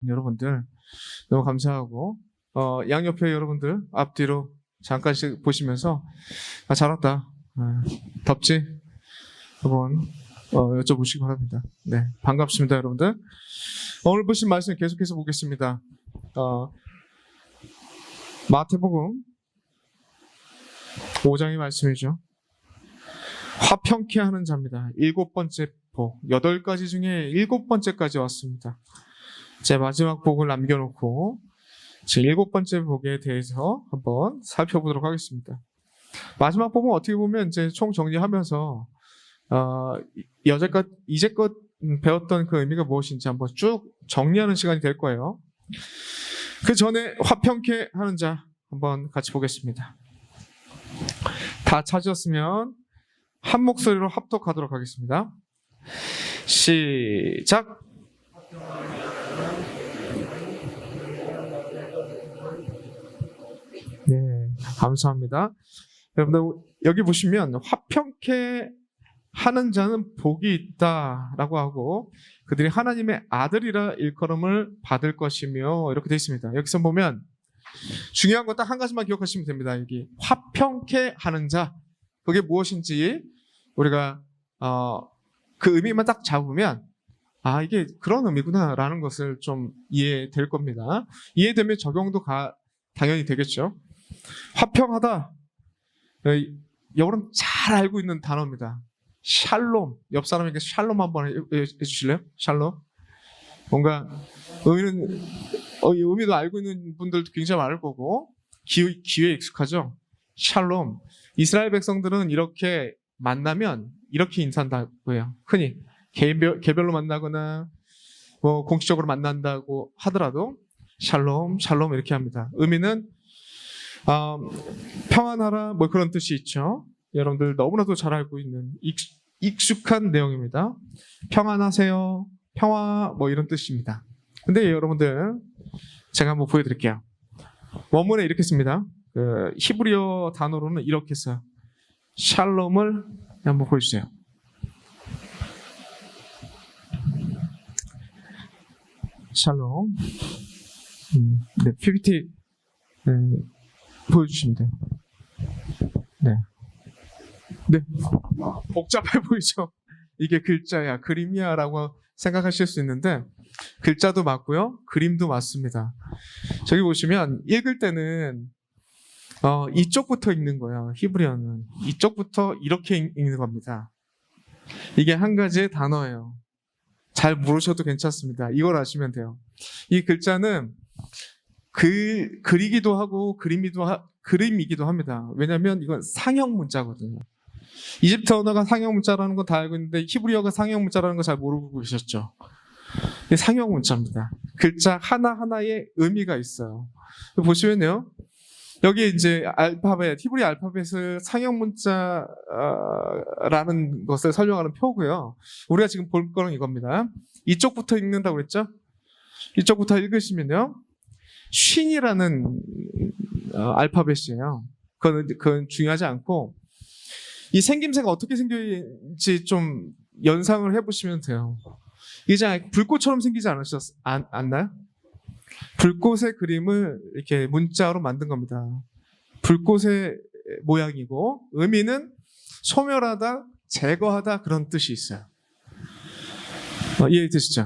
여러분들 너무 감사하고 양옆에 여러분들 앞뒤로 잠깐씩 보시면서 잘왔다 덥지? 한번 여쭤보시기 바랍니다. 네, 반갑습니다 여러분들. 오늘 보신 말씀 계속해서 보겠습니다. 마태복음 5장의 말씀이죠. 화평케 하는 자입니다. 7번째 복, 8가지 중에 7번째까지 왔습니다. 제 마지막 복을 남겨놓고 제 7번째 복에 대해서 한번 살펴보도록 하겠습니다. 마지막 복은 어떻게 보면 이제 총 정리하면서 이제껏 배웠던 그 의미가 무엇인지 한번 쭉 정리하는 시간이 될 거예요. 그 전에 화평케 하는 자 한번 같이 보겠습니다. 다 찾으셨으면 한 목소리로 합독하도록 하겠습니다. 시작! 네, 감사합니다. 여러분들 여기 보시면 화평케 하는 자는 복이 있다라고 하고 그들이 하나님의 아들이라 일컬음을 받을 것이며 이렇게 되어 있습니다. 여기서 보면 중요한 건 딱 한 가지만 기억하시면 됩니다. 여기 화평케 하는 자, 그게 무엇인지 우리가 그 의미만 딱 잡으면 이게 그런 의미구나라는 것을 좀 이해될 겁니다. 이해되면 적용도 당연히 되겠죠. 화평하다, 여러분 잘 알고 있는 단어입니다. 샬롬. 옆 사람에게 샬롬 한번 해주실래요? 샬롬. 뭔가 의미도 알고 있는 분들도 굉장히 많을 거고 귀에 익숙하죠. 샬롬. 이스라엘 백성들은 이렇게 만나면 이렇게 인사한다고 해요. 흔히 개별로 만나거나 뭐 공식적으로 만난다고 하더라도 샬롬, 샬롬 이렇게 합니다. 의미는 평안하라 뭐 그런 뜻이 있죠. 여러분들 너무나도 잘 알고 있는 익숙한 내용입니다. 평안하세요, 평화 뭐 이런 뜻입니다. 근데 여러분들 제가 한번 보여드릴게요. 원문에 이렇게 씁니다. 히브리어 단어로는 이렇게 써요. 샬롬을 한번 보여주세요. 샬롬. 네, PPT 보여주시면 돼요. 네. 네. 복잡해 보이죠? 이게 글자야, 그림이야 라고 생각하실 수 있는데 글자도 맞고요. 그림도 맞습니다. 저기 보시면 읽을 때는 이쪽부터 읽는 거예요. 히브리어는. 이쪽부터 이렇게 읽는 겁니다. 이게 한 가지의 단어예요. 잘 모르셔도 괜찮습니다. 이걸 아시면 돼요. 이 글자는 그리기도 하고 그림이기도 합니다. 왜냐하면 이건 상형 문자거든요. 이집트 언어가 상형 문자라는 건 다 알고 있는데 히브리어가 상형 문자라는 거 잘 모르고 계셨죠? 이게 상형 문자입니다. 글자 하나하나에 의미가 있어요. 보시면요. 여기 이제 히브리 알파벳을 상형 문자라는 것을 설명하는 표고요. 우리가 지금 볼 거는 이겁니다. 이쪽부터 읽는다고 그랬죠? 이쪽부터 읽으시면요. 쉰이라는 알파벳이에요. 그건 중요하지 않고 이 생김새가 어떻게 생겼는지 좀 연상을 해보시면 돼요. 이제 불꽃처럼 생기지 않나요? 불꽃의 그림을 이렇게 문자로 만든 겁니다. 불꽃의 모양이고 의미는 소멸하다, 제거하다 그런 뜻이 있어요. 이해되시죠?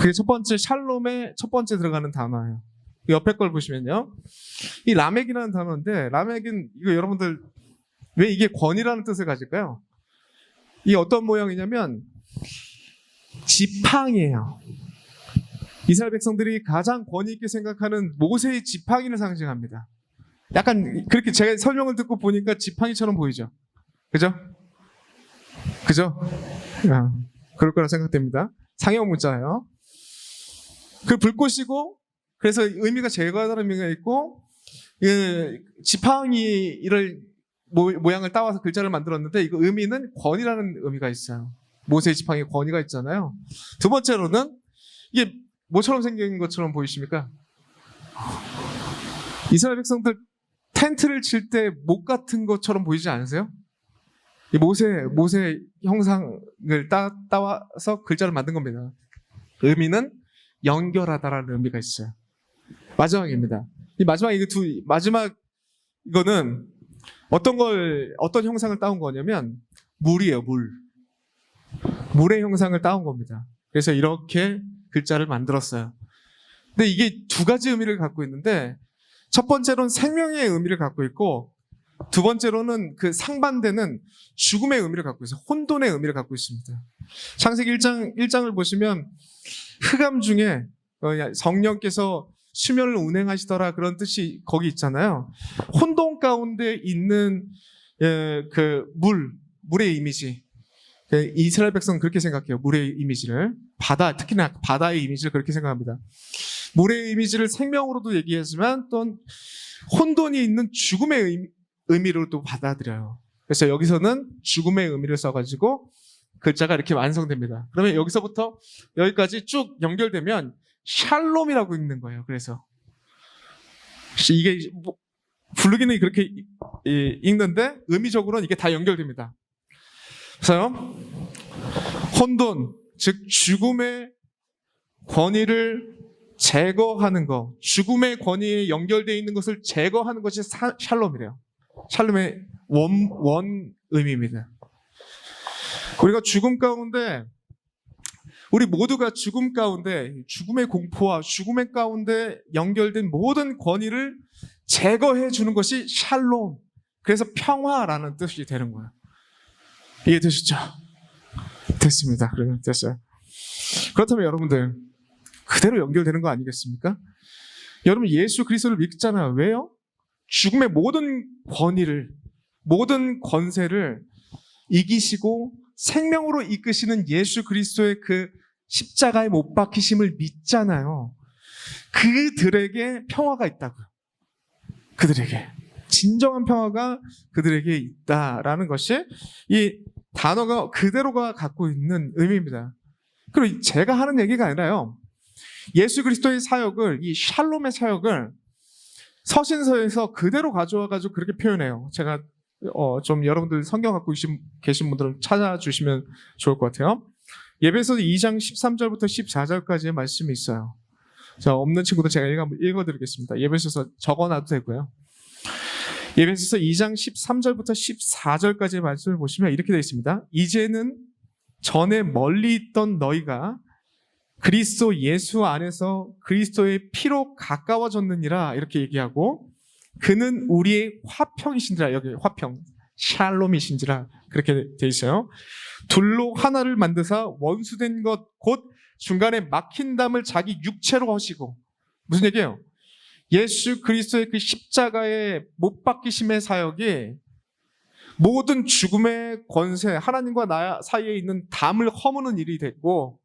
그게 첫 번째 샬롬의 첫 번째 들어가는 단어예요. 옆에 걸 보시면요. 이 라멕이라는 단어인데 라멕은 이거 여러분들 왜 이게 권이라는 뜻을 가질까요? 이게 어떤 모양이냐면 지팡이에요. 이스라엘 백성들이 가장 권위 있게 생각하는 모세의 지팡이를 상징합니다. 약간 그렇게 제가 설명을 듣고 보니까 지팡이처럼 보이죠? 그죠? 그럴 거라 생각됩니다. 상형 문자예요. 그 불꽃이고 그래서 의미가 제거하다는 의미가 있고 지팡이를 모양을 따와서 글자를 만들었는데 이거 의미는 권위라는 의미가 있어요. 모세의 지팡이 권위가 있잖아요. 두 번째로는 이게 뭐처럼 생긴 것처럼 보이십니까? 이스라엘 백성들 텐트를 칠 때 목 같은 것처럼 보이지 않으세요? 이 모세 형상을 따와서 글자를 만든 겁니다. 의미는 연결하다라는 의미가 있어요. 마지막입니다. 이 마지막 마지막 이거는 어떤 형상을 따온 거냐면 물이에요. 물의 형상을 따온 겁니다. 그래서 이렇게 글자를 만들었어요. 근데 이게 두 가지 의미를 갖고 있는데, 첫 번째로는 생명의 의미를 갖고 있고, 두 번째로는 그 상반되는 죽음의 의미를 갖고 있어요. 혼돈의 의미를 갖고 있습니다. 창세기 1장을 보시면 흑암 중에 성령께서 수면을 운행하시더라, 그런 뜻이 거기 있잖아요. 혼돈 가운데 있는 그 물의 이미지. 이스라엘 백성은 그렇게 생각해요. 물의 이미지를. 특히나 바다의 이미지를 그렇게 생각합니다. 물의 이미지를 생명으로도 얘기하지만 또 혼돈이 있는 죽음의 의미로도 받아들여요. 그래서 여기서는 죽음의 의미를 써가지고 글자가 이렇게 완성됩니다. 그러면 여기서부터 여기까지 쭉 연결되면 샬롬이라고 읽는 거예요. 그래서 이게 부르기는 그렇게 읽는데 의미적으로는 이게 다 연결됩니다. 그래서 혼돈, 즉 죽음의 권위를 제거하는 것, 죽음의 권위에 연결되어 있는 것을 제거하는 것이 샬롬이래요. 샬롬의 원 의미입니다. 우리가 죽음 가운데, 우리 모두가 죽음 가운데, 죽음의 공포와 죽음의 가운데 연결된 모든 권위를 제거해 주는 것이 샬롬. 그래서 평화라는 뜻이 되는 거예요. 이해되셨죠? 됐습니다. 그러면 됐어요. 그렇다면 여러분들, 그대로 연결되는 거 아니겠습니까? 여러분 예수 그리스도를 믿잖아요. 왜요? 죽음의 모든 권위를, 모든 권세를 이기시고 생명으로 이끄시는 예수 그리스도의 그 십자가에 못 박히심을 믿잖아요. 그들에게 평화가 있다고요. 그들에게 진정한 평화가 그들에게 있다라는 것이 이 단어가 그대로가 갖고 있는 의미입니다. 그리고 제가 하는 얘기가 아니라요, 예수 그리스도의 사역을, 이 샬롬의 사역을 서신서에서 그대로 가져와가지고 그렇게 표현해요. 제가 좀 여러분들 성경 갖고 계신 분들은 찾아주시면 좋을 것 같아요. 에베소서 2장 13절부터 14절까지의 말씀이 있어요. 자, 없는 친구들 제가 읽어드리겠습니다. 에베소서 적어놔도 되고요. 에베소서 2장 13절부터 14절까지의 말씀을 보시면 이렇게 되어 있습니다. 이제는 전에 멀리 있던 너희가 그리스도 예수 안에서 그리스도의 피로 가까워졌느니라, 이렇게 얘기하고, 그는 우리의 화평이신지라, 여기 화평, 샬롬이신지라, 그렇게 되어 있어요. 둘로 하나를 만드사 원수된 것 곧 중간에 막힌 담을 자기 육체로 하시고, 무슨 얘기예요? 예수 그리스도의 그 십자가의 못 박히심의 사역이 모든 죽음의 권세, 하나님과 나 사이에 있는 담을 허무는 일이 됐고,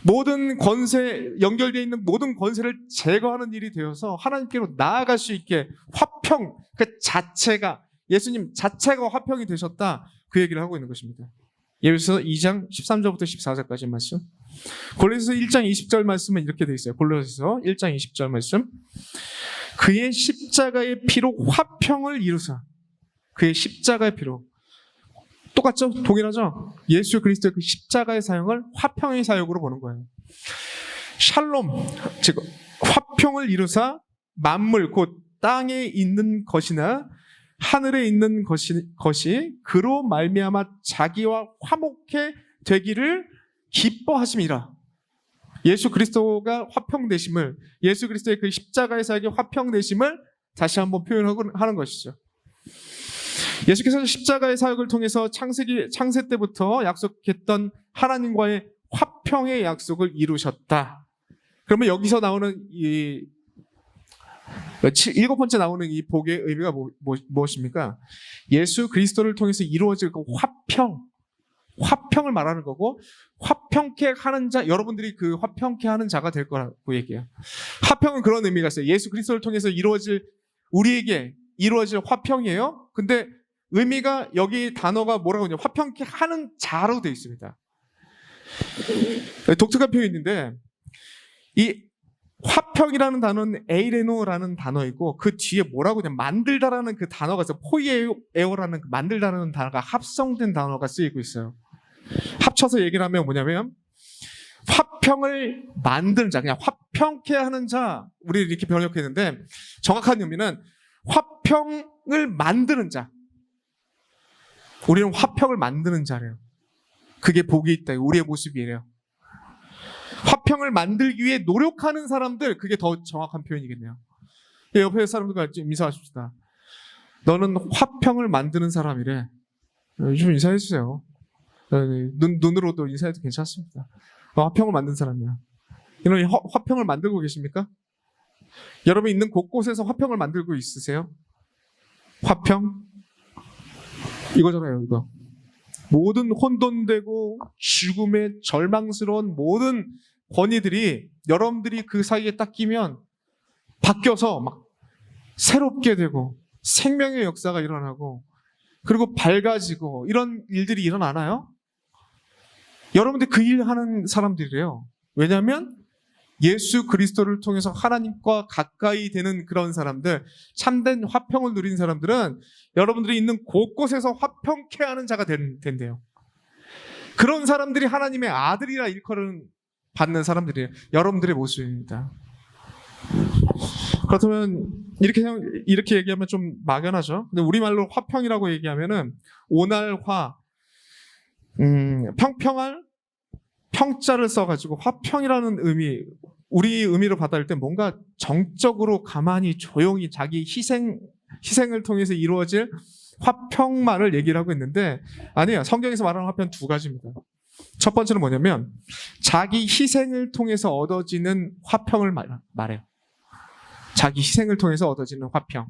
모든 권세, 연결되어 있는 모든 권세를 제거하는 일이 되어서 하나님께로 나아갈 수 있게 화평, 그 자체가, 예수님 자체가 화평이 되셨다, 그 얘기를 하고 있는 것입니다. 예배소서 2장 13절부터 14절까지 말씀. 골로새서 1장 20절 말씀은 이렇게 되어 있어요. 골로새서 1장 20절 말씀. 그의 십자가의 피로 화평을 이루사. 그의 십자가의 피로. 똑같죠? 동일하죠? 예수 그리스도의 그 십자가의 사역을 화평의 사역으로 보는 거예요. 샬롬, 즉 화평을 이루사 만물, 곧 땅에 있는 것이나 하늘에 있는 것이 그로 말미암아 자기와 화목해 되기를 기뻐하심이라. 예수 그리스도가 화평되심을, 예수 그리스도의 그 십자가의 사역의 화평되심을 다시 한번 표현하는 것이죠. 예수께서 십자가의 사역을 통해서 창세 때부터 약속했던 하나님과의 화평의 약속을 이루셨다. 그러면 여기서 나오는 이 7번째 나오는 이 복의 의미가 무엇입니까? 예수 그리스도를 통해서 이루어질 그 화평을 말하는 거고, 화평케 하는 자, 여러분들이 그 화평케 하는 자가 될 거라고 얘기해요. 화평은 그런 의미가 있어요. 예수 그리스도를 통해서 우리에게 이루어질 화평이에요. 근데 의미가, 여기 단어가 뭐라고 하냐, 화평케 하는 자로 되어 있습니다. 독특한 표현인데, 이 화평이라는 단어는 에이레노라는 단어이고, 그 뒤에 뭐라고 하냐, 만들다라는 그 단어가 있어요. 포이에오라는 그 만들다라는 단어가 합성된 단어가 쓰이고 있어요. 합쳐서 얘기를 하면 뭐냐면, 화평을 만드는 자, 그냥 화평케 하는 자, 우리 이렇게 번역했는데 정확한 의미는 화평을 만드는 자. 우리는 화평을 만드는 자래요. 그게 복이 있다. 우리의 모습이래요. 화평을 만들기 위해 노력하는 사람들, 그게 더 정확한 표현이겠네요. 옆에 사람들과 좀 인사하십시다. 너는 화평을 만드는 사람이래. 좀 인사해주세요. 눈으로도 인사해도 괜찮습니다. 화평을 만든 사람이야. 여러분, 화평을 만들고 계십니까? 여러분 있는 곳곳에서 화평을 만들고 있으세요? 화평? 이거잖아요, 이거. 모든 혼돈되고 죽음의 절망스러운 모든 권위들이 여러분들이 그 사이에 딱 끼면 바뀌어서 막 새롭게 되고 생명의 역사가 일어나고 그리고 밝아지고 이런 일들이 일어나나요? 여러분들 그 일 하는 사람들이래요. 왜냐하면 예수 그리스도를 통해서 하나님과 가까이 되는 그런 사람들, 참된 화평을 누린 사람들은 여러분들이 있는 곳곳에서 화평케 하는 자가 된대요. 그런 사람들이 하나님의 아들이라 일컬음 받는 사람들이에요. 여러분들의 모습입니다. 그렇다면 이렇게 얘기하면 좀 막연하죠. 근데 우리말로 화평이라고 얘기하면은 오날화, 평평할 평자를 써가지고 화평이라는 의미, 우리 의미로 받아들일 때 뭔가 정적으로 가만히 조용히 자기 희생을 통해서 이루어질 화평만을 얘기를 하고 있는데 아니에요. 성경에서 말하는 화평은 두 가지입니다. 첫 번째는 뭐냐면 자기 희생을 통해서 얻어지는 화평을 말해요. 자기 희생을 통해서 얻어지는 화평.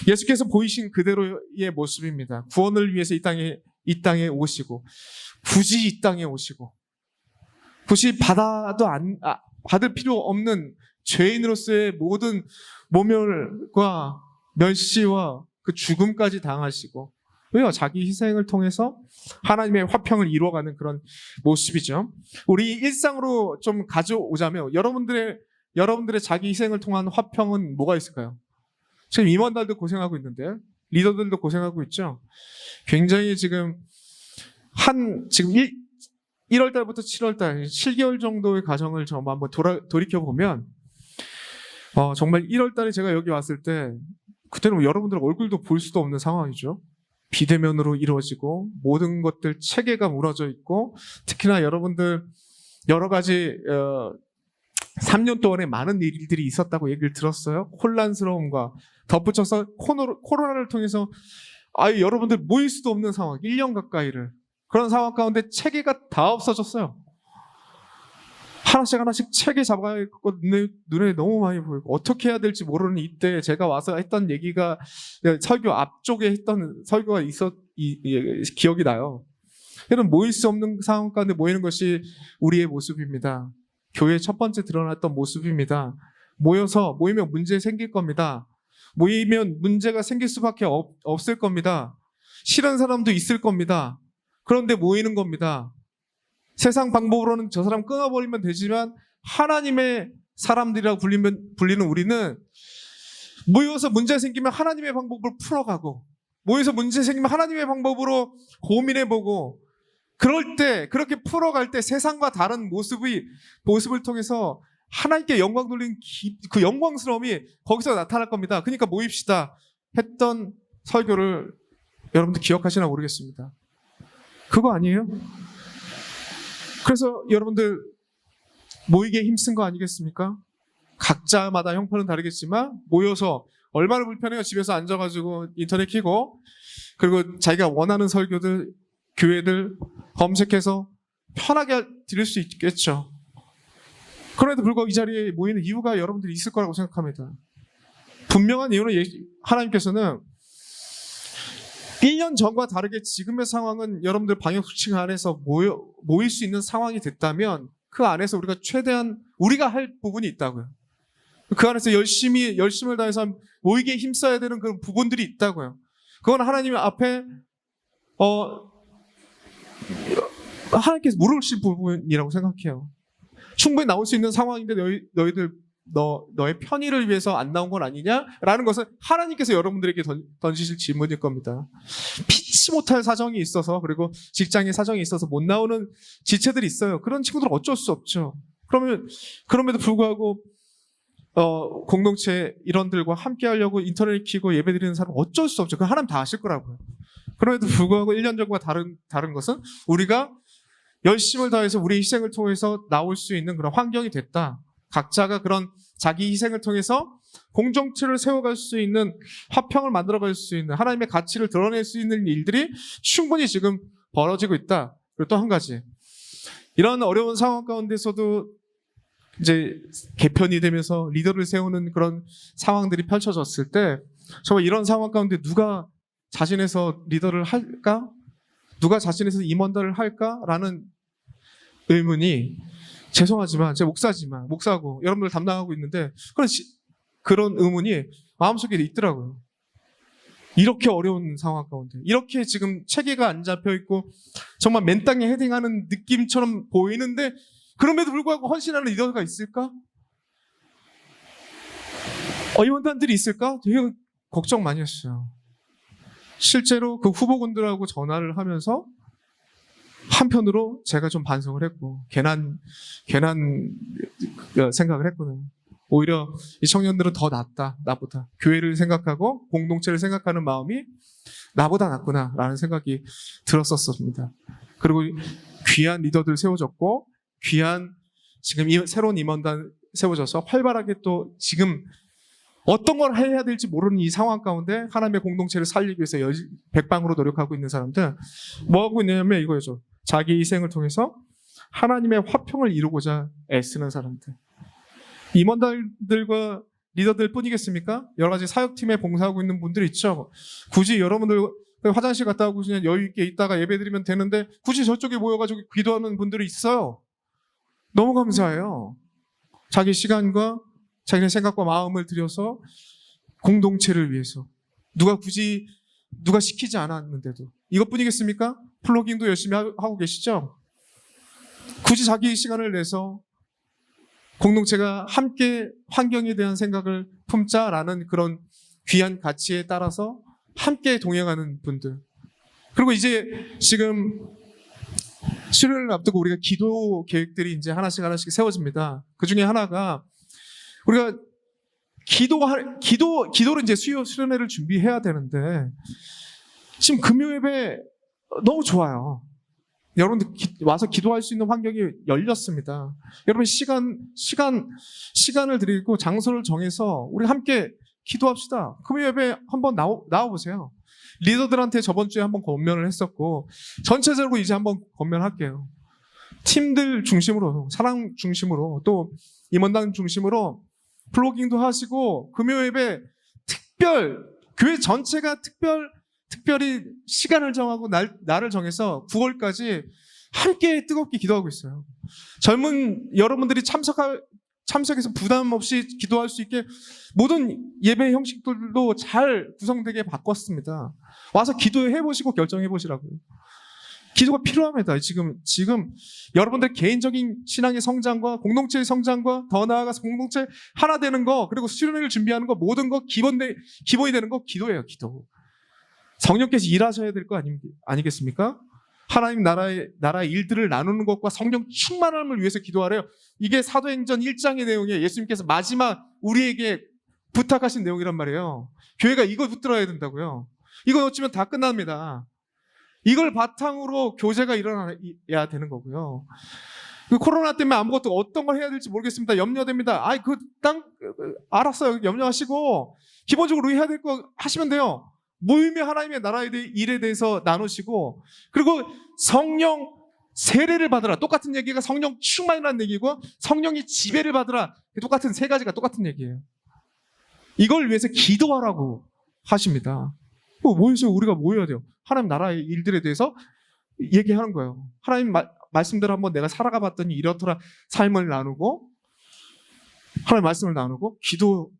예수께서 보이신 그대로의 모습입니다. 구원을 위해서 이 땅에 오시고 굳이 이 땅에 오시고 굳이 받을 필요 없는 죄인으로서의 모든 모멸과 멸시와 그 죽음까지 당하시고 왜요? 자기 희생을 통해서 하나님의 화평을 이루어가는 그런 모습이죠. 우리 일상으로 좀 가져오자면 여러분들의 자기 희생을 통한 화평은 뭐가 있을까요? 지금 임원들도 고생하고 있는데 리더들도 고생하고 있죠. 굉장히 지금 1월 달부터 7월 달 7개월 정도의 과정을 좀 한번 돌이켜 보면 정말 1월 달에 제가 여기 왔을 때 그때는 여러분들 얼굴도 볼 수도 없는 상황이죠. 비대면으로 이루어지고 모든 것들 체계가 무너져 있고 특히나 여러분들 여러 가지 3년 동안에 많은 일들이 있었다고 얘기를 들었어요. 혼란스러움과 덧붙여서 코로나를 통해서 아예 여러분들 모일 수도 없는 상황, 1년 가까이를 그런 상황 가운데 체계가 다 없어졌어요. 하나씩 체계 잡아야 할 것 눈에 너무 많이 보이고 어떻게 해야 될지 모르는 이때 제가 와서 했던 얘기가 설교 앞쪽에 했던 설교가 기억이 나요. 여러분 모일 수 없는 상황 가운데 모이는 것이 우리의 모습입니다. 교회의 첫 번째 드러났던 모습입니다. 모이면 문제 생길 겁니다. 모이면 문제가 생길 수밖에 없을 겁니다. 싫은 사람도 있을 겁니다. 그런데 모이는 겁니다. 세상 방법으로는 저 사람 끊어버리면 되지만 하나님의 사람들이라고 불리는 우리는 모여서 문제 생기면 하나님의 방법을 풀어가고 모여서 문제 생기면 하나님의 방법으로 고민해보고 그럴 때 그렇게 풀어갈 때 세상과 다른 모습을 통해서 하나님께 영광 돌린 그 영광스러움이 거기서 나타날 겁니다. 그러니까 모입시다 했던 설교를 여러분들 기억하시나 모르겠습니다. 그거 아니에요? 그래서 여러분들 모이기에 힘쓴 거 아니겠습니까? 각자마다 형편은 다르겠지만 모여서 얼마나 불편해요. 집에서 앉아가지고 인터넷 켜고 그리고 자기가 원하는 설교들 교회들 검색해서 편하게 들을 수 있겠죠. 그럼에도 불구하고 이 자리에 모이는 이유가 여러분들이 있을 거라고 생각합니다. 분명한 이유는 하나님께서는 1년 전과 다르게 지금의 상황은 여러분들 방역수칙 안에서 모일 수 있는 상황이 됐다면 그 안에서 우리가 최대한 우리가 할 부분이 있다고요. 그 안에서 열심을 다해서 모이기에 힘써야 되는 그런 부분들이 있다고요. 그건 하나님 앞에 하나님께서 물으실 부분이라고 생각해요. 충분히 나올 수 있는 상황인데 너희들 너의 편의를 위해서 안 나온 건 아니냐라는 것은 하나님께서 여러분들에게 던지실 질문일 겁니다. 피치 못할 사정이 있어서, 그리고 직장의 사정이 있어서 못 나오는 지체들이 있어요. 그런 친구들은 어쩔 수 없죠. 그럼에도 불구하고 공동체 일원들과 함께 하려고 인터넷 켜고 예배 드리는 사람은 어쩔 수 없죠. 그건 하나님 다 아실 거라고요. 그럼에도 불구하고 1년 전과 다른 것은 우리가 열심을 다해서 우리 희생을 통해서 나올 수 있는 그런 환경이 됐다. 각자가 그런 자기 희생을 통해서 공동체를 세워갈 수 있는, 화평을 만들어갈 수 있는, 하나님의 가치를 드러낼 수 있는 일들이 충분히 지금 벌어지고 있다. 그리고 또 한 가지, 이런 어려운 상황 가운데서도 이제 개편이 되면서 리더를 세우는 그런 상황들이 펼쳐졌을 때, 정말 이런 상황 가운데 누가 자신에서 리더를 할까? 누가 자신에서 임원들을 할까라는 의문이, 죄송하지만 제 목사고 여러분들 담당하고 있는데 그런 의문이 마음속에 있더라고요. 이렇게 어려운 상황 가운데, 이렇게 지금 체계가 안 잡혀 있고 정말 맨 땅에 헤딩하는 느낌처럼 보이는데, 그럼에도 불구하고 헌신하는 리더가 있을까? 임원단들이 있을까? 되게 걱정 많이 했어요. 실제로 그 후보군들하고 전화를 하면서 한편으로 제가 좀 반성을 했고, 괜한 생각을 했거든요. 오히려 이 청년들은 더 낫다, 나보다. 교회를 생각하고 공동체를 생각하는 마음이 나보다 낫구나라는 생각이 들었었습니다. 그리고 귀한 리더들 세워졌고, 귀한 지금 새로운 임원단 세워져서 활발하게 또 지금 어떤 걸 해야 될지 모르는 이 상황 가운데 하나님의 공동체를 살리기 위해서 백방으로 노력하고 있는 사람들, 뭐 하고 있냐면 이거죠. 자기 희생을 통해서 하나님의 화평을 이루고자 애쓰는 사람들. 임원들과 리더들 뿐이겠습니까? 여러 가지 사역팀에 봉사하고 있는 분들이 있죠. 굳이 여러분들 화장실 갔다 오고 그냥 여유 있게 있다가 예배드리면 되는데 굳이 저쪽에 모여가지고 기도하는 분들이 있어요. 너무 감사해요. 자기 시간과 자기의 생각과 마음을 들여서 공동체를 위해서, 누가 시키지 않았는데도. 이것뿐이겠습니까? 플로깅도 열심히 하고 계시죠? 굳이 자기 시간을 내서 공동체가 함께 환경에 대한 생각을 품자라는 그런 귀한 가치에 따라서 함께 동행하는 분들. 그리고 이제 지금 수련을 앞두고 우리가 기도 계획들이 이제 하나씩 세워집니다. 그 중에 하나가, 우리가 기도로 이제 수련회를 준비해야 되는데, 지금 금요 예배 너무 좋아요. 여러분들 와서 기도할 수 있는 환경이 열렸습니다. 여러분 시간을 드리고 장소를 정해서 우리 함께 기도합시다. 금요 예배 한번 나와보세요. 리더들한테 저번 주에 한번 권면을 했었고, 전체적으로 이제 한번 권면할게요. 팀들 중심으로, 사랑 중심으로, 또 임원단 중심으로 플로깅도 하시고, 금요 예배 교회 전체가 특별히 시간을 정하고 날을 정해서 9월까지 함께 뜨겁게 기도하고 있어요. 젊은 여러분들이 참석해서 부담 없이 기도할 수 있게 모든 예배 형식들도 잘 구성되게 바꿨습니다. 와서 기도해보시고 결정해보시라고요. 기도가 필요합니다. 지금 여러분들 개인적인 신앙의 성장과 공동체의 성장과 더 나아가서 공동체 하나 되는 거, 그리고 수련회를 준비하는 거, 모든 거 기본이 되는 거 기도예요. 기도. 성령께서 일하셔야 될 거 아니겠습니까? 하나님 나라의 일들을 나누는 것과 성령 충만함을 위해서 기도하래요. 이게 사도행전 1장의 내용이에요. 예수님께서 마지막 우리에게 부탁하신 내용이란 말이에요. 교회가 이걸 붙들어야 된다고요. 이거 놓치면 다 끝납니다. 이걸 바탕으로 교제가 일어나야 되는 거고요. 코로나 때문에 아무것도 어떤 걸 해야 될지 모르겠습니다. 염려됩니다. 알았어요. 염려하시고 기본적으로 해야 될 거 하시면 돼요. 모임의 하나님의 나라의 일에 대해서 나누시고, 그리고 성령 세례를 받으라. 똑같은 얘기가 성령 충만이라는 얘기고, 성령이 지배를 받으라. 똑같은 세 가지가 똑같은 얘기예요. 이걸 위해서 기도하라고 하십니다. 모여서 우리가 모여야 돼요. 하나님 나라의 일들에 대해서 얘기하는 거예요. 하나님 말씀대로 한번 내가 살아가 봤더니 이렇더라. 삶을 나누고, 하나님 말씀을 나누고,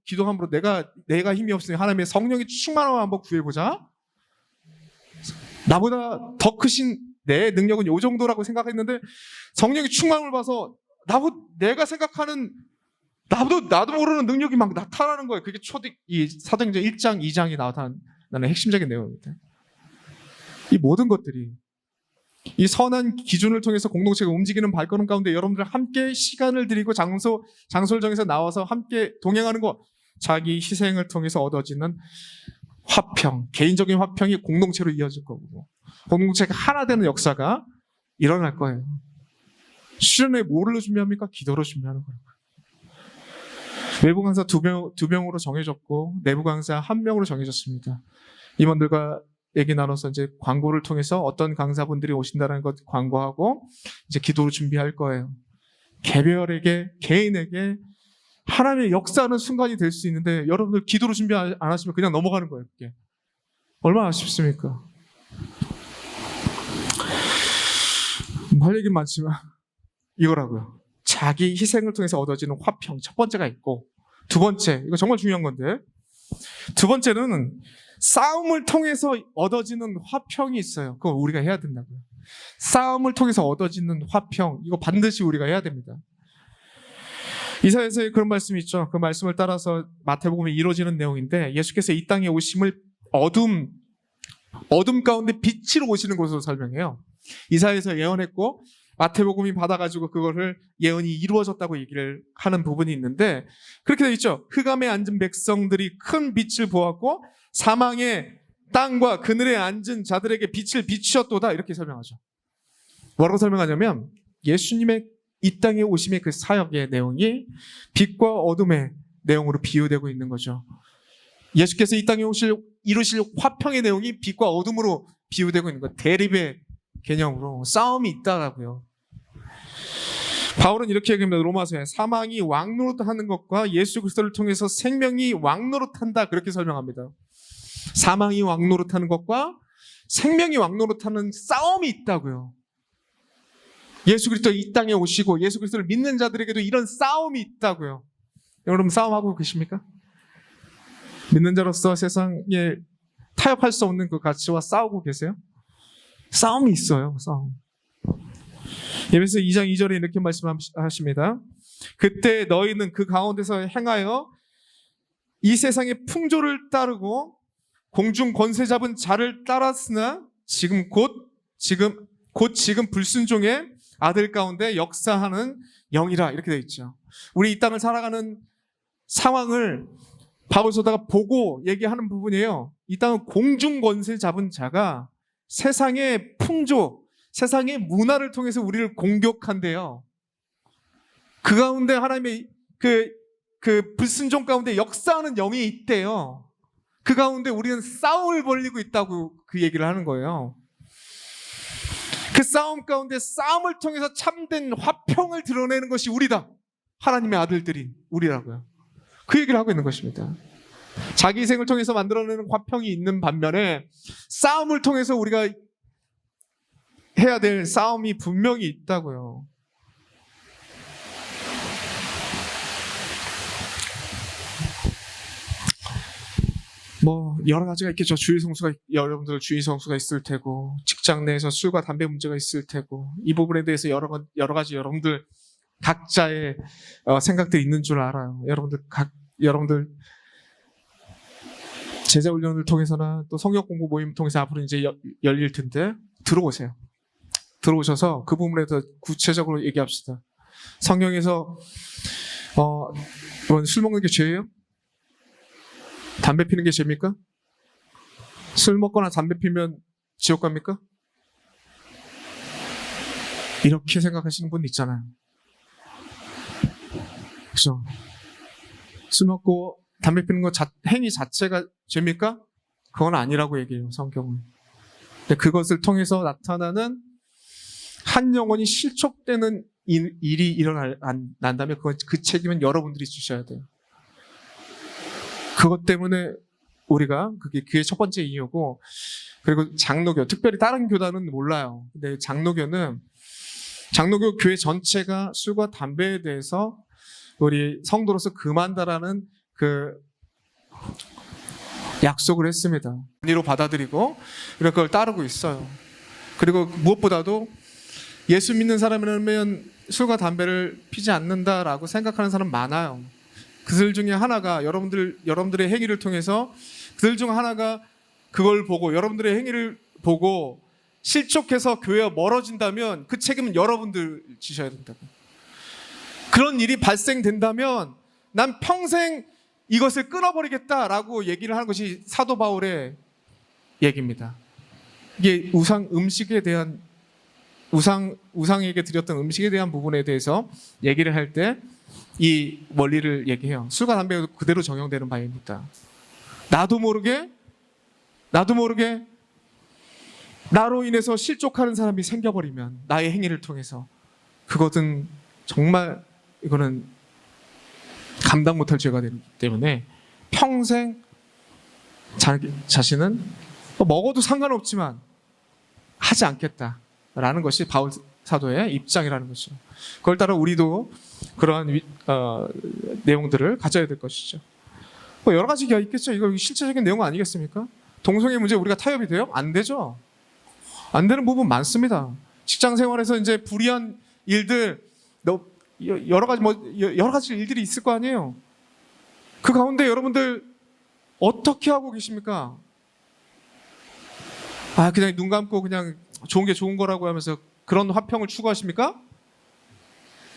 기도함으로 내가 힘이 없으니 하나님의 성령의 충만함을 한번 구해보자. 나보다 더 크신 내 능력은 이 정도라고 생각했는데 성령의 충만함을 봐서 내가 생각하는 나도 모르는 능력이 막 나타나는 거예요. 그게 이 사도행전 1장, 2장이 나타나는 핵심적인 내용입니다. 이 모든 것들이 이 선한 기준을 통해서 공동체가 움직이는 발걸음 가운데 여러분들 함께 시간을 들이고 장소를 정해서 나와서 함께 동행하는 것, 자기 희생을 통해서 얻어지는 화평, 개인적인 화평이 공동체로 이어질 거고 공동체가 하나 되는 역사가 일어날 거예요. 수련회 뭐로 준비합니까? 기도로 준비하는 거예요. 외부 강사 두 명으로 정해졌고 내부 강사 1명으로 정해졌습니다. 임원들과 얘기 나눠서 이제 광고를 통해서 어떤 강사분들이 오신다는 것 광고하고 이제 기도로 준비할 거예요. 개인에게 하나님의 역사하는 순간이 될 수 있는데 여러분들 기도로 준비 안 하시면 그냥 넘어가는 거예요. 그게 얼마나 아쉽습니까? 할 얘기는 많지만 이거라고요. 자기 희생을 통해서 얻어지는 화평 첫 번째가 있고, 두 번째, 이거 정말 중요한 건데, 두 번째는 싸움을 통해서 얻어지는 화평이 있어요. 그거 우리가 해야 된다고요. 싸움을 통해서 얻어지는 화평, 이거 반드시 우리가 해야 됩니다. 이사야서에 그런 말씀이 있죠. 그 말씀을 따라서 마태복음에 이루어지는 내용인데, 예수께서 이 땅에 오심을 어둠 가운데 빛으로 오시는 것으로 설명해요. 이사야에서 예언했고 마태복음이 받아가지고 그거를 예언이 이루어졌다고 얘기를 하는 부분이 있는데, 그렇게 되어 있죠. 흑암에 앉은 백성들이 큰 빛을 보았고 사망의 땅과 그늘에 앉은 자들에게 빛을 비추었도다, 이렇게 설명하죠. 뭐라고 설명하냐면 예수님의 이 땅에 오심의 그 사역의 내용이 빛과 어둠의 내용으로 비유되고 있는 거죠. 예수께서 이 땅에 이루실 화평의 내용이 빛과 어둠으로 비유되고 있는 거예요. 대립의 개념으로 싸움이 있다라고요. 바울은 이렇게 얘기합니다. 로마서에 사망이 왕노릇하는 것과 예수 그리스도를 통해서 생명이 왕노릇한다, 그렇게 설명합니다. 사망이 왕노릇하는 것과 생명이 왕노릇하는 싸움이 있다고요. 예수 그리스도 이 땅에 오시고 예수 그리스도를 믿는 자들에게도 이런 싸움이 있다고요. 여러분 싸움하고 계십니까? 믿는 자로서 세상에 타협할 수 없는 그 가치와 싸우고 계세요? 싸움이 있어요. 싸움. 예배서 2장 2절에 이렇게 말씀하십니다. 그때 너희는 그 가운데서 행하여 이 세상의 풍조를 따르고 공중 권세 잡은 자를 따랐으나 곧 지금 불순종의 아들 가운데 역사하는 영이라, 이렇게 되어 있죠. 우리 이 땅을 살아가는 상황을 바울 서다가 보고 얘기하는 부분이에요. 이 땅은 공중 권세 잡은 자가 세상의 풍조, 세상의 문화를 통해서 우리를 공격한대요. 그 가운데 하나님의 그 불순종 가운데 역사하는 영이 있대요. 그 가운데 우리는 싸움을 벌이고 있다고 그 얘기를 하는 거예요. 그 싸움 가운데 싸움을 통해서 참된 화평을 드러내는 것이 우리다. 하나님의 아들들인 우리라고요. 그 얘기를 하고 있는 것입니다. 자기 희생을 통해서 만들어내는 화평이 있는 반면에 싸움을 통해서 우리가 해야 될 싸움이 분명히 있다고요. 뭐 여러 가지가 있겠죠. 여러분들 주의 성수가 있을 테고, 직장 내에서 술과 담배 문제가 있을 테고, 이 부분에 대해서 여러 가지 여러분들 각자의 생각들이 있는 줄 알아요. 여러분들 제자 훈련을 통해서나 또 성경 공부 모임 통해서 앞으로 이제 열릴 텐데 들어오셔서 그 부분에 더 구체적으로 얘기합시다. 성경에서 술 먹는 게 죄예요? 담배 피는 게 죄입니까? 술 먹거나 담배 피면 지옥 갑니까? 이렇게 생각하시는 분 있잖아요. 그죠? 술 먹고 담배 피는 거 행위 자체가 죄입니까? 그건 아니라고 얘기해요, 성경은. 근데 그것을 통해서 나타나는 한 영혼이 실족되는 일이 일어난다면 그 책임은 여러분들이 지셔야 돼요. 그것 때문에 그게 첫 번째 이유고, 그리고 장로교, 특별히 다른 교단은 몰라요. 근데 장로교 교회 전체가 술과 담배에 대해서 우리 성도로서 금한다라는 그 약속을 했습니다. 은혜로 받아들이고 그리고 그걸 따르고 있어요. 그리고 무엇보다도 예수 믿는 사람이라면 술과 담배를 피지 않는다라고 생각하는 사람 많아요. 그들 중에 하나가 여러분들의 행위를 통해서 그들 중 하나가 그걸 보고 여러분들의 행위를 보고 실족해서 교회와 멀어진다면 그 책임은 여러분들 지셔야 된다고. 그런 일이 발생된다면 난 평생 이것을 끊어버리겠다라고 얘기를 하는 것이 사도 바울의 얘기입니다. 이게 음식에 대한 우상에게 드렸던 음식에 대한 부분에 대해서 얘기를 할 때 이 원리를 얘기해요. 술과 담배가 그대로 적용되는 바입니다. 나도 모르게 나로 인해서 실족하는 사람이 생겨버리면 나의 행위를 통해서 그것은 정말 이거는 감당 못할 죄가 되기 때문에 평생 자신은 먹어도 상관없지만 하지 않겠다라는 것이 바울 사도의 입장이라는 것이죠. 그걸 따라 우리도 그러한 내용들을 가져야 될 것이죠. 여러 가지가 있겠죠. 이거 실제적인 내용 아니겠습니까? 동성애 문제 우리가 타협이 돼요? 안 되죠. 안 되는 부분 많습니다. 직장 생활에서 이제 불이한 일들, 여러 가지 일들이 있을 거 아니에요. 그 가운데 여러분들 어떻게 하고 계십니까? 그냥 눈 감고 그냥 좋은 게 좋은 거라고 하면서 그런 화평을 추구하십니까?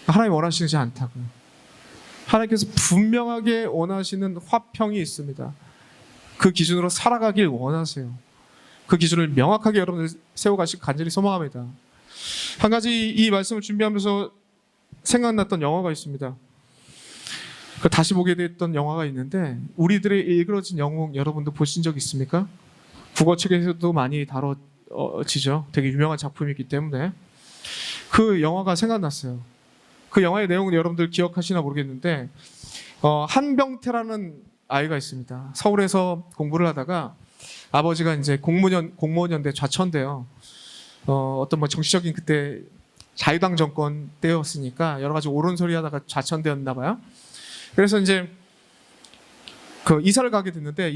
하나님 원하시지 않다고요. 하나님께서 분명하게 원하시는 화평이 있습니다. 그 기준으로 살아가길 원하세요. 그 기준을 명확하게 여러분들 세워가시길 간절히 소망합니다. 한 가지 이 말씀을 준비하면서 생각났던 영화가 있습니다. 다시 보게 됐던 영화가 있는데 우리들의 일그러진 영웅 여러분도 보신 적 있습니까? 국어책에서도 많이 다뤄지죠. 되게 유명한 작품이기 때문에 그 영화가 생각났어요. 그 영화의 내용은 여러분들 기억하시나 모르겠는데 한병태라는 아이가 있습니다. 서울에서 공부를 하다가 아버지가 이제 공무원연대 좌천돼요. 어떤 정치적인 그때 자유당 정권 때였으니까 여러 가지 옳은 소리 하다가 좌천되었나 봐요. 그래서 이제 이사를 가게 됐는데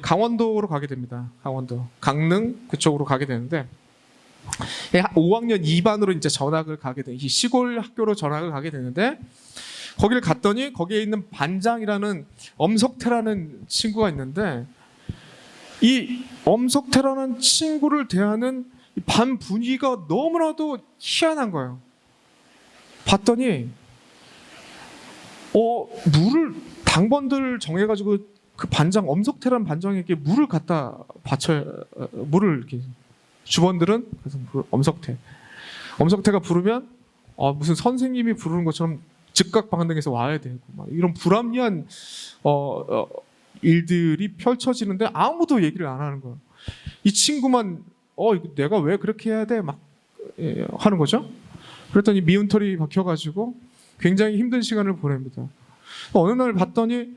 강원도로 가게 됩니다. 강원도 강릉 그쪽으로 가게 되는데 5학년 2반으로 이제 전학을 가게 돼. 이 시골 학교로 전학을 가게 되는데 거기를 갔더니 거기에 있는 반장이라는 엄석태라는 친구가 있는데 이 엄석태라는 친구를 대하는 반 분위기가 너무나도 희한한 거예요. 봤더니 물을 당번들 정해가지고 그 반장 엄석태라는 반장에게 물을 갖다 물을 이렇게 주번들은 그래서 엄석태가 부르면 무슨 선생님이 부르는 것처럼 즉각 방등해서 와야 되고 막 이런 불합리한 일들이 펼쳐지는데 아무도 얘기를 안 하는 거예요. 이 친구만 내가 왜 그렇게 해야 돼? 막 하는 거죠. 그랬더니 미운 털이 박혀가지고 굉장히 힘든 시간을 보냅니다. 어느 날 봤더니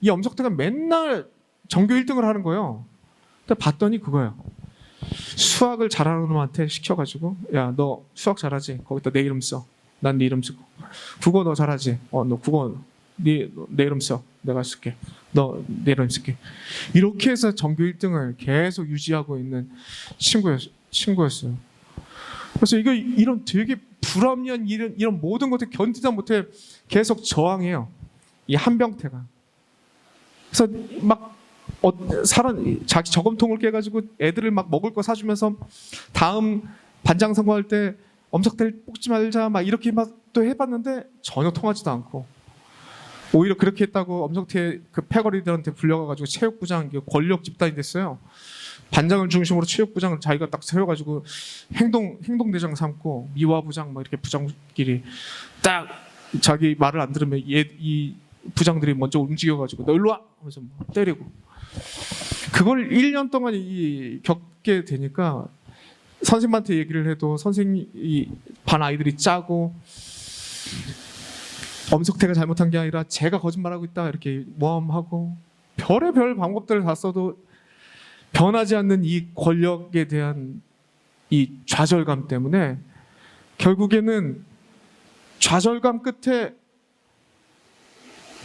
이 엄석태가 맨날 전교 1등을 하는 거예요. 근데 봤더니 그거예요. 수학을 잘하는 놈한테 시켜가지고 야 너 수학 잘하지? 거기다 내 이름 써. 난 네 이름 쓰고. 국어 너 잘하지? 너 국어 내 이름 써. 내가 쓸게. 너 내 이름 쓸게. 이렇게 해서 전교 1등을 계속 유지하고 있는 친구였어요. 그래서 이런 되게 불합리한 이런 모든 것들 견디다 못해 계속 저항해요. 이 한병태가. 그래서 막 자기 저금통을 깨가지고 애들을 막 먹을 거 사주면서 다음 반장 선거할 때 엄석태를 뽑지 말자 막 이렇게 막 또 해봤는데 전혀 통하지도 않고 오히려 그렇게 했다고 엄석태 그 패거리들한테 불려가가지고 체육부장 권력 집단이 됐어요. 반장을 중심으로 체육부장을 자기가 딱 세워가지고 행동대장 삼고 미화부장 막 이렇게 부장끼리 딱 자기 말을 안 들으면 이 부장들이 먼저 움직여가지고 너 일로 와 하면서 때리고 그걸 1년 동안 겪게 되니까 선생님한테 얘기를 해도 반 아이들이 짜고 엄석태가 잘못한 게 아니라 제가 거짓말하고 있다 이렇게 모함하고 별의별 방법들을 다 써도 변하지 않는 이 권력에 대한 이 좌절감 때문에 결국에는 끝에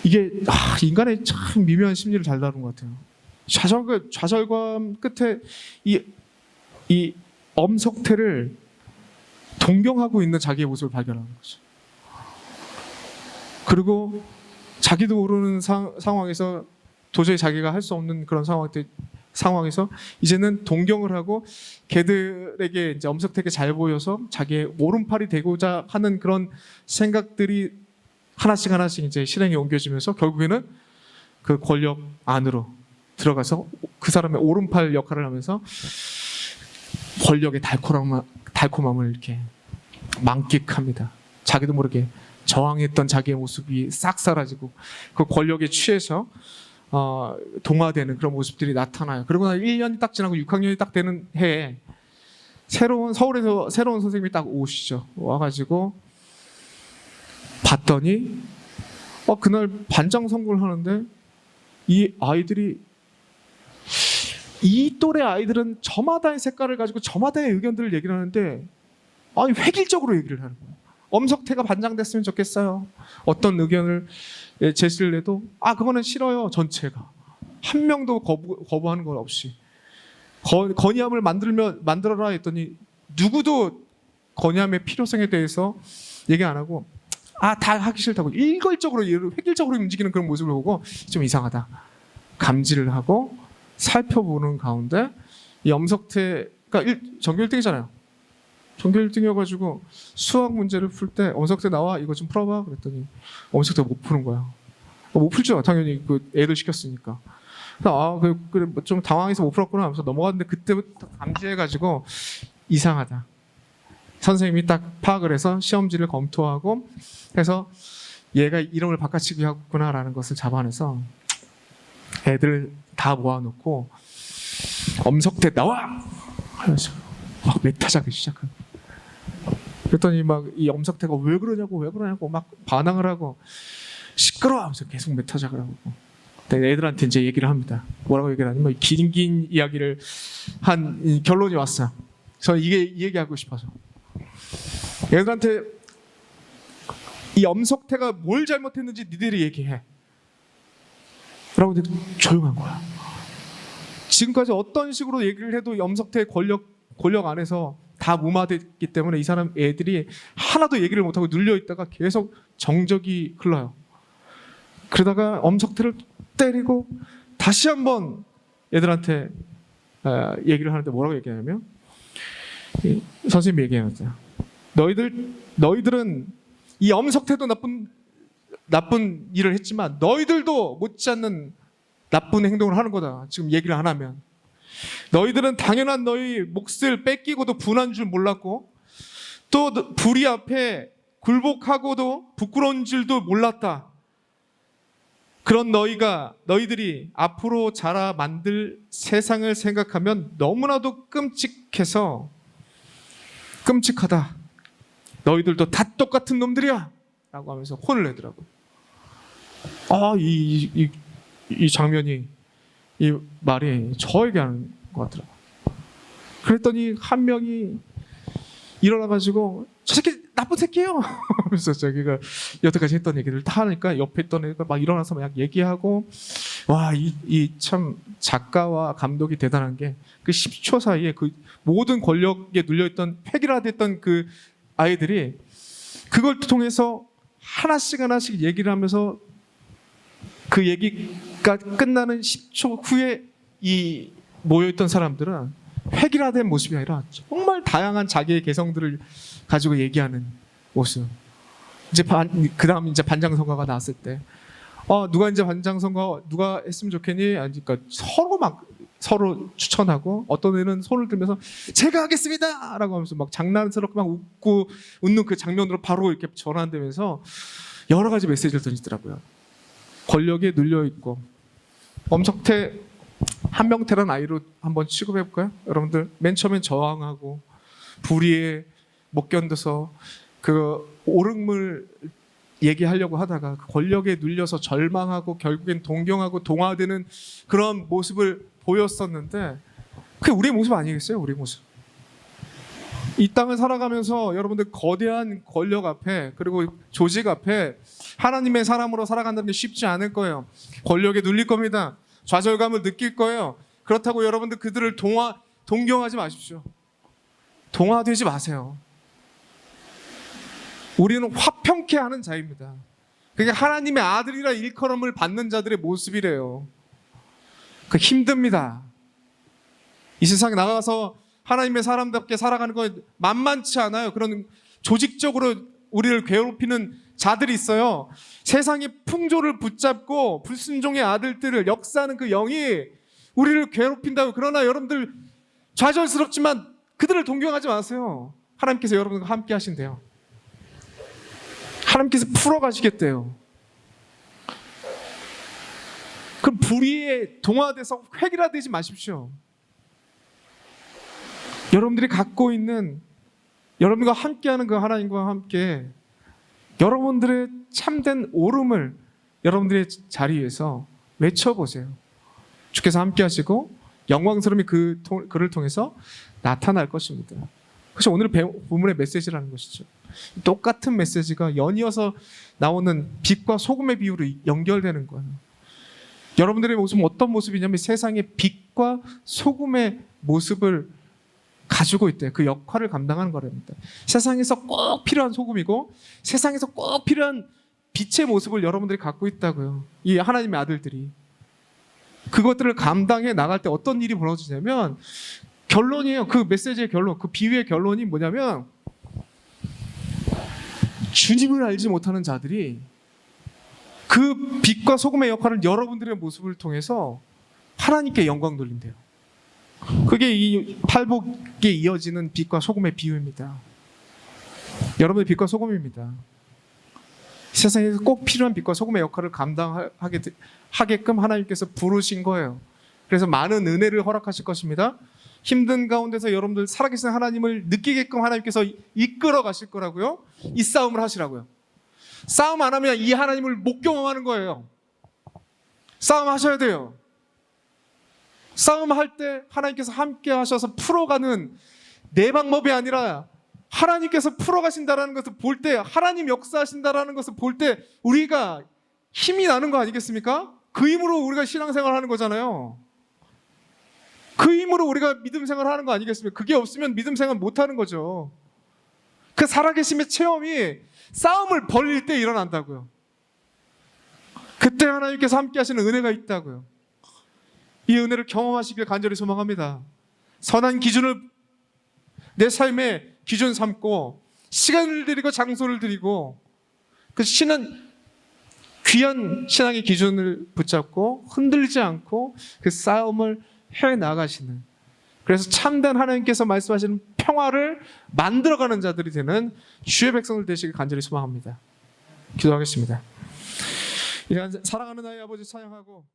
이게 인간의 참 미묘한 심리를 잘 다룬 것 같아요. 좌절감 끝에 이 엄석태를 동경하고 있는 자기의 모습을 발견하는 거죠. 그리고 자기도 모르는 상황에서 도저히 자기가 할 수 없는 그런 상황에서 이제는 동경을 하고 걔들에게 이제 엄석되게 잘 보여서 자기의 오른팔이 되고자 하는 그런 생각들이 하나씩 이제 실행에 옮겨지면서 결국에는 그 권력 안으로 들어가서 그 사람의 오른팔 역할을 하면서 권력의 달콤함을 이렇게 만끽합니다. 자기도 모르게 저항했던 자기의 모습이 싹 사라지고 그 권력에 취해서 동화되는 그런 모습들이 나타나요. 그리고 1년이 딱 지나고 6학년이 딱 되는 해에 서울에서 새로운 선생님이 딱 오시죠. 와가지고 봤더니 그날 반장 선거를 하는데 이 아이들이, 이 또래 아이들은 저마다의 색깔을 가지고 저마다의 의견들을 얘기를 하는데 획일적으로 얘기를 하는 거예요. 엄석태가 반장 됐으면 좋겠어요. 어떤 의견을 제시를 해도 그거는 싫어요. 전체가 한 명도 거부하는 건 없이 건의함을 만들어라 했더니 누구도 건의함의 필요성에 대해서 얘기 안 하고 다 하기 싫다고 일괄적으로 획일적으로 움직이는 그런 모습을 보고 좀 이상하다 감지를 하고 살펴보는 가운데 이 엄석태가 전교 1등이잖아요. 전교 1등이어가지고 수학 문제를 풀 때 엄석태 나와 이거 좀 풀어봐 그랬더니 엄석태가 못 푸는 거야. 못 풀죠. 당연히 그 애들 시켰으니까. 그래 좀 당황해서 못 풀었구나 하면서 넘어갔는데 그때부터 감지해가지고 이상하다. 선생님이 딱 파악을 해서 시험지를 검토하고 해서 얘가 이름을 바꿔치기 하구나라는 것을 잡아내서 애들 다 모아놓고 엄석태 나와! 하면서 막 멘타작을 시작하고 그랬더니 막 이 엄석태가 왜 그러냐고 막 반항을 하고 시끄러워 하면서 계속 멘타작을 하고 애들한테 이제 얘기를 합니다. 뭐라고 얘기를 하냐면 긴 이야기를 한 결론이 왔어요. 저는 이 얘기하고 싶어서 애들한테 이 엄석태가 뭘 잘못했는지 니들이 얘기해 라고 조용한 거야. 지금까지 어떤 식으로 얘기를 해도 엄석태의 권력 안에서 다 무마됐기 때문에 이 사람 애들이 하나도 얘기를 못하고 눌려있다가 계속 정적이 흘러요. 그러다가 엄석태를 때리고 다시 한번 애들한테 얘기를 하는데 뭐라고 얘기하냐면 선생님이 얘기하죠. 너희들은 이 엄석태도 나쁜 일을 했지만 너희들도 못지않는 나쁜 행동을 하는 거다. 지금 얘기를 안 하면 너희들은 당연한 너희 몫을 뺏기고도 분한 줄 몰랐고 또 불의 앞에 굴복하고도 부끄러운 줄도 몰랐다. 그런 너희들이 앞으로 자라 만들 세상을 생각하면 너무나도 끔찍하다. 너희들도 다 똑같은 놈들이야 라고 하면서 혼을 내더라고요. 이 장면이, 이 말이 저에게 하는 것 같더라고요. 그랬더니 한 명이 일어나가지고 저 새끼 나쁜 새끼예요 하면서 자기가 여태까지 했던 얘기를 다 하니까 옆에 있던 애가 막 일어나서 막 얘기하고 이 참 작가와 감독이 대단한 게 그 10초 사이에 그 모든 권력에 눌려있던 획일화됐던 그 아이들이 그걸 통해서 하나씩 얘기를 하면서 그 얘기가 끝나는 10초 후에 이 모여있던 사람들은 획일화된 모습이 아니라 정말 다양한 자기의 개성들을 가지고 얘기하는 모습. 이제 그다음 이제 반장 선거가 나왔을 때 누가 이제 반장 선거 누가 했으면 좋겠니? 그러니까 서로 추천하고 어떤 애는 손을 들면서 제가 하겠습니다라고 하면서 막 장난스럽게 막 웃는 그 장면으로 바로 이렇게 전환되면서 여러 가지 메시지를 던지더라고요. 권력에 눌려 있고 엄석태 한명태란 아이로 한번 취급해 볼까요? 여러분들 맨 처음엔 저항하고 불의에 못 견뎌서 그 옳음을 얘기하려고 하다가 그 권력에 눌려서 절망하고 결국엔 동경하고 동화되는 그런 모습을 보였었는데 그게 우리의 모습 아니겠어요? 우리의 모습. 이 땅을 살아가면서 여러분들 거대한 권력 앞에 그리고 조직 앞에 하나님의 사람으로 살아간다는 게 쉽지 않을 거예요. 권력에 눌릴 겁니다. 좌절감을 느낄 거예요. 그렇다고 여러분들 그들을 동경하지 마십시오. 동화되지 마세요. 우리는 화평케 하는 자입니다. 그게 하나님의 아들이라 일컬음을 받는 자들의 모습이래요. 그 힘듭니다. 이 세상에 나가서 하나님의 사람답게 살아가는 건 만만치 않아요. 그런 조직적으로 우리를 괴롭히는 자들이 있어요. 세상의 풍조를 붙잡고 불순종의 아들들을 역사하는 그 영이 우리를 괴롭힌다고. 그러나 여러분들 좌절스럽지만 그들을 동경하지 마세요. 하나님께서 여러분과 함께 하신대요. 하나님께서 풀어가시겠대요. 그 불의에 동화돼서 획일화되지 마십시오. 여러분들이 갖고 있는, 여러분과 함께하는 그 하나님과 함께 여러분들의 참된 오름을 여러분들의 자리에서 외쳐보세요. 주께서 함께 하시고 영광스러움이 그를 통해서 나타날 것입니다. 그래서 오늘 본문의 메시지라는 것이죠. 똑같은 메시지가 연이어서 나오는 빛과 소금의 비유로 연결되는 거예요. 여러분들의 모습은 어떤 모습이냐면 세상의 빛과 소금의 모습을 가지고 있대요. 그 역할을 감당하는 거랍니다. 세상에서 꼭 필요한 소금이고 세상에서 꼭 필요한 빛의 모습을 여러분들이 갖고 있다고요. 이 하나님의 아들들이. 그것들을 감당해 나갈 때 어떤 일이 벌어지냐면 결론이에요. 그 메시지의 결론, 그 비유의 결론이 뭐냐면 주님을 알지 못하는 자들이 그 빛과 소금의 역할을 여러분들의 모습을 통해서 하나님께 영광 돌린대요. 그게 이 팔복에 이어지는 빛과 소금의 비유입니다. 여러분의 빛과 소금입니다. 세상에서 꼭 필요한 빛과 소금의 역할을 감당하게끔 하나님께서 부르신 거예요. 그래서 많은 은혜를 허락하실 것입니다. 힘든 가운데서 여러분들 살아계신 하나님을 느끼게끔 하나님께서 이끌어 가실 거라고요. 이 싸움을 하시라고요. 싸움 안 하면 이 하나님을 못 경험하는 거예요. 싸움하셔야 돼요. 싸움할 때 하나님께서 함께 하셔서 풀어가는 내 방법이 아니라 하나님께서 풀어가신다는 것을 볼 때, 하나님 역사하신다는 것을 볼 때 우리가 힘이 나는 거 아니겠습니까? 그 힘으로 우리가 신앙생활 하는 거잖아요. 그 힘으로 우리가 믿음 생활 하는 거 아니겠습니까? 그게 없으면 믿음 생활 못 하는 거죠. 그 살아계심의 체험이 싸움을 벌일 때 일어난다고요. 그때 하나님께서 함께 하시는 은혜가 있다고요. 이 은혜를 경험하시길 간절히 소망합니다. 선한 기준을 내 삶의 기준 삼고 시간을 들이고 장소를 들이고 그 귀한 신앙의 기준을 붙잡고 흔들리지 않고 그 싸움을 해나가시는, 그래서 참된 하나님께서 말씀하시는 평화를 만들어가는 자들이 되는 주의 백성들 되시길 간절히 소망합니다. 기도하겠습니다. 사랑하는 나의 아버지 찬양하고